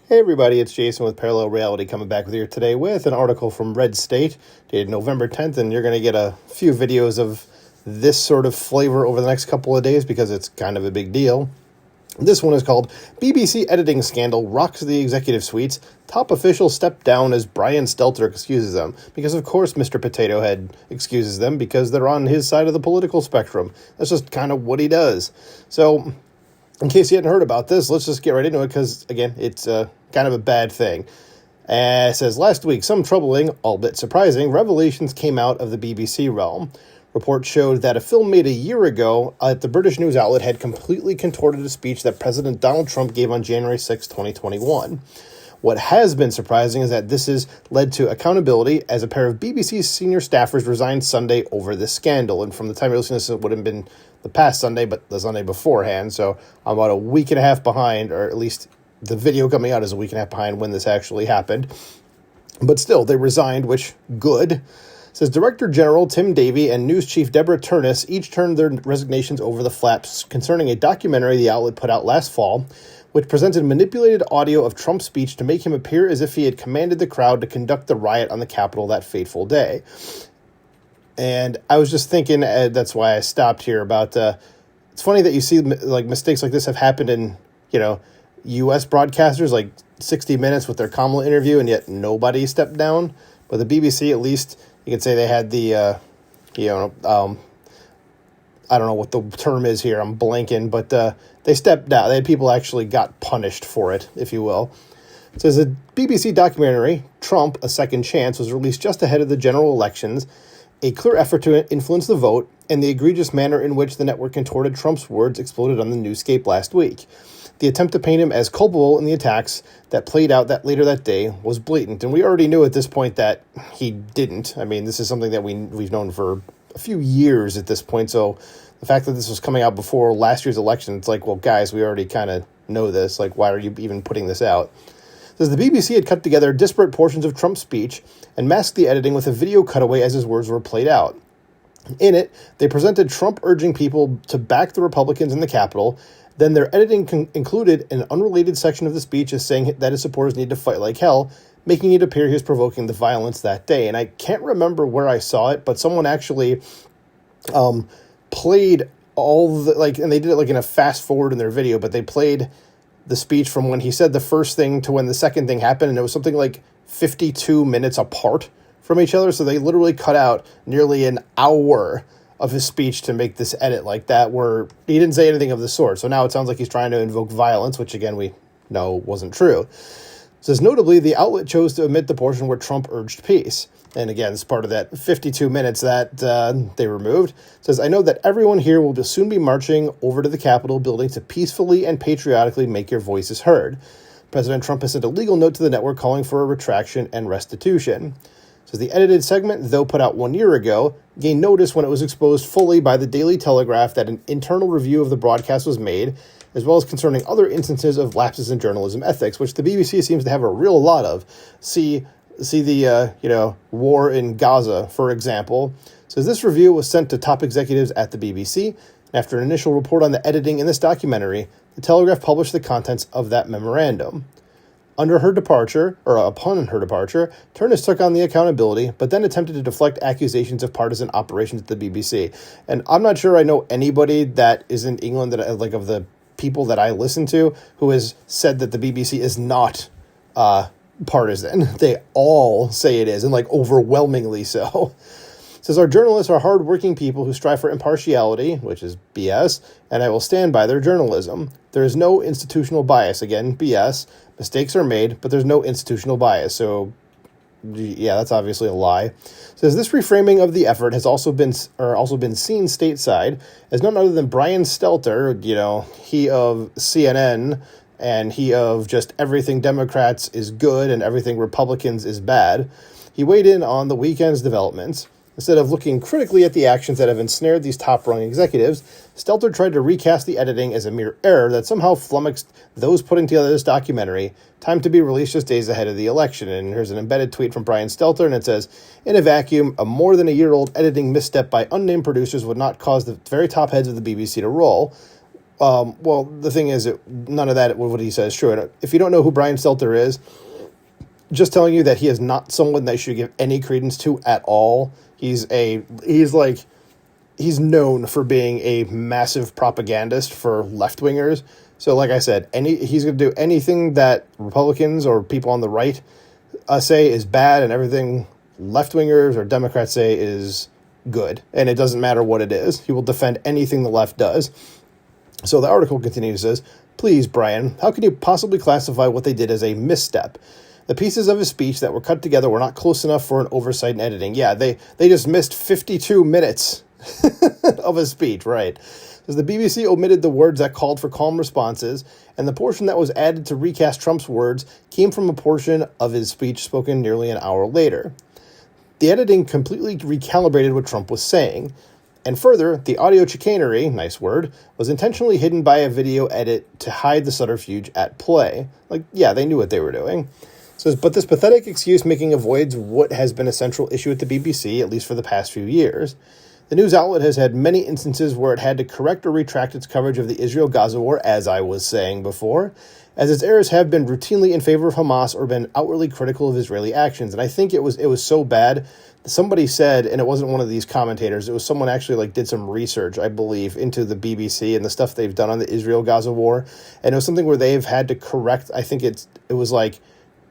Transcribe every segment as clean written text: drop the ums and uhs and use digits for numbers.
Hey everybody, it's Jason with Parallel Reality coming back with you today with an article from Red State dated November 10th, and you're going to get a few videos of this sort of flavor over the next couple of days because it's kind of a big deal. This one is called BBC Editing Scandal Rocks the Executive Suites. Top officials step down as Brian Stelter excuses them. Because of course Mr. Potato Head excuses them because they're on his side of the political spectrum. That's just kind of what he does. So, in case you hadn't heard about this, let's just get right into it because, again, it's kind of a bad thing. It says, last week, some troubling, albeit surprising, revelations came out of the BBC realm. Reports showed that a film made a year ago at the British news outlet had completely contorted a speech that President Donald Trump gave on January 6, 2021. What has been surprising is that this has led to accountability as a pair of BBC's senior staffers resigned Sunday over this scandal. And from the time you're listening to this, it would have been the past Sunday, but the Sunday beforehand. So I'm about a week and a half behind, or at least the video coming out is a week and a half behind when this actually happened. But still, they resigned, which, good. It says Director General Tim Davie and News Chief Deborah Turnus each turned their resignations over the flaps concerning a documentary the outlet put out last fall, which presented manipulated audio of Trump's speech to make him appear as if he had commanded the crowd to conduct the riot on the Capitol that fateful day. And I was just thinking, that's why I stopped here, about, it's funny that you see like mistakes like this have happened in, U.S. broadcasters, like 60 Minutes with their Kamala interview, and yet nobody stepped down. But the BBC, at least, you can say they had the, I don't know what the term is here, I'm blanking, but they stepped down. They had people actually got punished for it, if you will. It says a BBC documentary, Trump, A Second Chance, was released just ahead of the general elections, a clear effort to influence the vote, and the egregious manner in which the network contorted Trump's words exploded on the newscape last week. The attempt to paint him as culpable in the attacks that played out later that day was blatant, and we already knew at this point that he didn't. I mean, this is something that we've known for a few years at this point, so the fact that this was coming out before last year's election, it's like, well, guys, we already kind of know this. Like, why are you even putting this out? It says the BBC had cut together disparate portions of Trump's speech and masked the editing with a video cutaway as his words were played out. In it, they presented Trump urging people to back the Republicans in the Capitol. Then their editing included an unrelated section of the speech as saying that his supporters need to fight like hell, making it appear he was provoking the violence that day. And I can't remember where I saw it, but someone actually played all the, and they did it in a fast forward in their video, but they played the speech from when he said the first thing to when the second thing happened, and it was something like 52 minutes apart from each other. So they literally cut out nearly an hour of his speech to make this edit like that, where he didn't say anything of the sort. So now it sounds like he's trying to invoke violence, which again, we know wasn't true. It says, notably, the outlet chose to omit the portion where Trump urged peace. And again, it's part of that 52 minutes that they removed. It says, I know that everyone here will just soon be marching over to the Capitol building to peacefully and patriotically make your voices heard. President Trump has sent a legal note to the network calling for a retraction and restitution. It says the edited segment, though put out 1 year ago, gained notice when it was exposed fully by the Daily Telegraph that an internal review of the broadcast was made, as well as concerning other instances of lapses in journalism ethics, which the BBC seems to have a real lot of. See the war in Gaza, for example. It says this review was sent to top executives at the BBC, and after an initial report on the editing in this documentary, the Telegraph published the contents of that memorandum. Upon her departure, Turnus took on the accountability, but then attempted to deflect accusations of partisan operations at the BBC. And I'm not sure I know anybody that is in England that of the people that I listen to who has said that the BBC is not partisan. They all say it is, and overwhelmingly so. It says our journalists are hardworking people who strive for impartiality, which is BS, and I will stand by their journalism. There is no institutional bias. Again, BS. Mistakes are made, but there's no institutional bias. So, yeah, that's obviously a lie. It says this reframing of the effort has also been seen stateside as none other than Brian Stelter, he of CNN, and he of just everything Democrats is good and everything Republicans is bad. He weighed in on the weekend's developments. Instead of looking critically at the actions that have ensnared these top-rung executives, Stelter tried to recast the editing as a mere error that somehow flummoxed those putting together this documentary, timed to be released just days ahead of the election. And here's an embedded tweet from Brian Stelter, and it says, in a vacuum, a more than a year-old editing misstep by unnamed producers would not cause the very top heads of the BBC to roll. Well, the thing is, none of that, what he says, is true. And if you don't know who Brian Stelter is, just telling you that he is not someone that you should give any credence to at all. He's known for being a massive propagandist for left-wingers. So like I said, he's going to do anything that Republicans or people on the right say is bad, and everything left-wingers or Democrats say is good. And it doesn't matter what it is. He will defend anything the left does. So the article continues, says, "Please, Brian, how can you possibly classify what they did as a misstep? The pieces of his speech that were cut together were not close enough for an oversight in editing." Yeah, they just missed 52 minutes of his speech, right? Says the BBC omitted the words that called for calm responses, and the portion that was added to recast Trump's words came from a portion of his speech spoken nearly an hour later. The editing completely recalibrated what Trump was saying. And further, the audio chicanery, nice word, was intentionally hidden by a video edit to hide the subterfuge at play. Like, yeah, they knew what they were doing. It says, but this pathetic excuse-making avoids what has been a central issue at the BBC, at least for the past few years. The news outlet has had many instances where it had to correct or retract its coverage of the Israel-Gaza war, as I was saying before, as its errors have been routinely in favor of Hamas or been outwardly critical of Israeli actions. And I think it was so bad. Somebody said, and it wasn't one of these commentators, it was someone actually did some research, I believe, into the BBC and the stuff they've done on the Israel-Gaza war. And it was something where they've had to correct, I think it was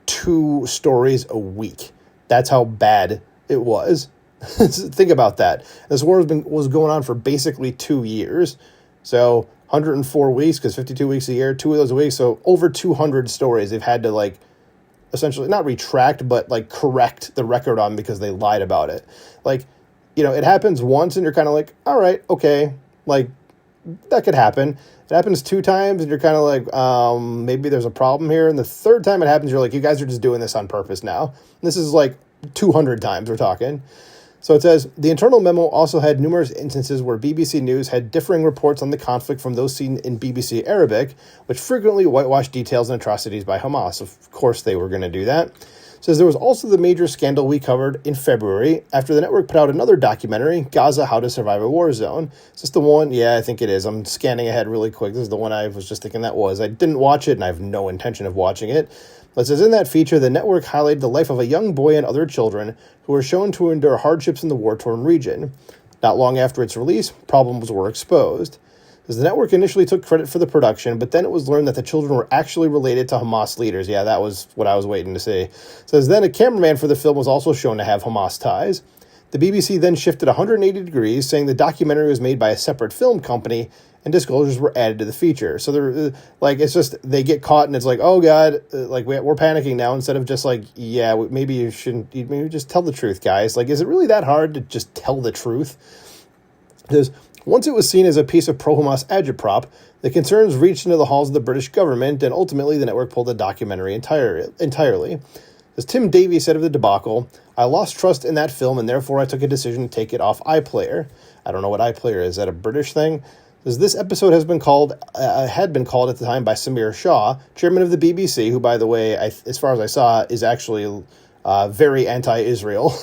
2 stories a week. That's how bad it was. Think about that. This war was going on for basically 2 years. So 104 weeks, because 52 weeks a year, 2 of those a week. So over 200 stories they've had to essentially not retract, but correct the record on because they lied about it. It happens once and you're kind of all right, okay, that could happen. It happens 2 times and you're kind of maybe there's a problem here. And the 3rd time it happens, you're you guys are just doing this on purpose now. And this is 200 times we're talking. So it says, the internal memo also had numerous instances where BBC News had differing reports on the conflict from those seen in BBC Arabic, which frequently whitewashed details and atrocities by Hamas. Of course they were going to do that. It says there was also the major scandal we covered in February after the network put out another documentary, Gaza, How to Survive a War Zone. Is this the one? Yeah, I think it is. I'm scanning ahead really quick. This is the one I was just thinking that was. I didn't watch it and I have no intention of watching it. But it says in that feature, the network highlighted the life of a young boy and other children who were shown to endure hardships in the war-torn region. Not long after its release, problems were exposed. As the network initially took credit for the production, but then it was learned that the children were actually related to Hamas leaders. Yeah, that was what I was waiting to see. It says then a cameraman for the film was also shown to have Hamas ties. The BBC then shifted 180 degrees, saying the documentary was made by a separate film company, and disclosures were added to the feature. So they're it's just they get caught and it's oh God, we're panicking now instead of just yeah, maybe you shouldn't, maybe just tell the truth, guys. Is it really that hard to just tell the truth? Because once it was seen as a piece of pro-Hamas agitprop, the concerns reached into the halls of the British government, and ultimately the network pulled the documentary entirely. As Tim Davies said of the debacle, I lost trust in that film and therefore I took a decision to take it off iPlayer. I don't know what iPlayer is. Is that a British thing? As this episode had been called at the time by Samir Shah, chairman of the BBC, who, by the way, as far as I saw, is actually very anti-Israel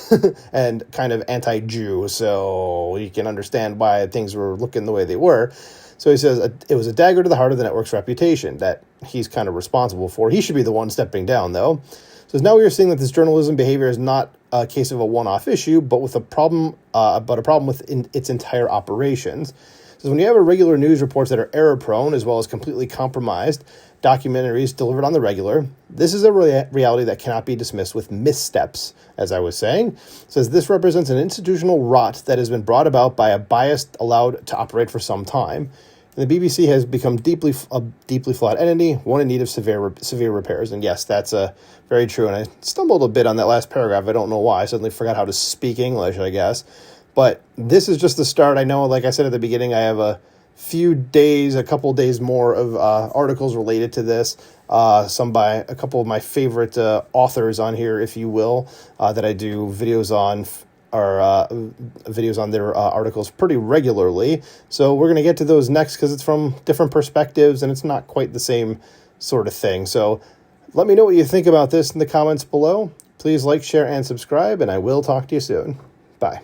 and kind of anti-Jew, so you can understand why things were looking the way they were. So he says it was a dagger to the heart of the network's reputation that he's kind of responsible for. He should be the one stepping down, though. So now we are seeing that this journalism behavior is not a case of a one-off issue, but with a problem with its entire operations. So when you have irregular news reports that are error-prone as well as completely compromised, documentaries delivered on the regular, this is a reality that cannot be dismissed with missteps, as I was saying. It says this represents an institutional rot that has been brought about by a bias allowed to operate for some time. And the BBC has become a deeply flawed entity, one in need of severe repairs. And yes, that's very true. And I stumbled a bit on that last paragraph. I don't know why. I suddenly forgot how to speak English, I guess. But this is just the start. I know, like I said at the beginning, I have a couple days more of articles related to this. Some by a couple of my favorite authors on here, if you will, that I do videos on, or videos on their articles pretty regularly. So we're going to get to those next because it's from different perspectives and it's not quite the same sort of thing. So let me know what you think about this in the comments below. Please like, share, and subscribe, and I will talk to you soon. Bye.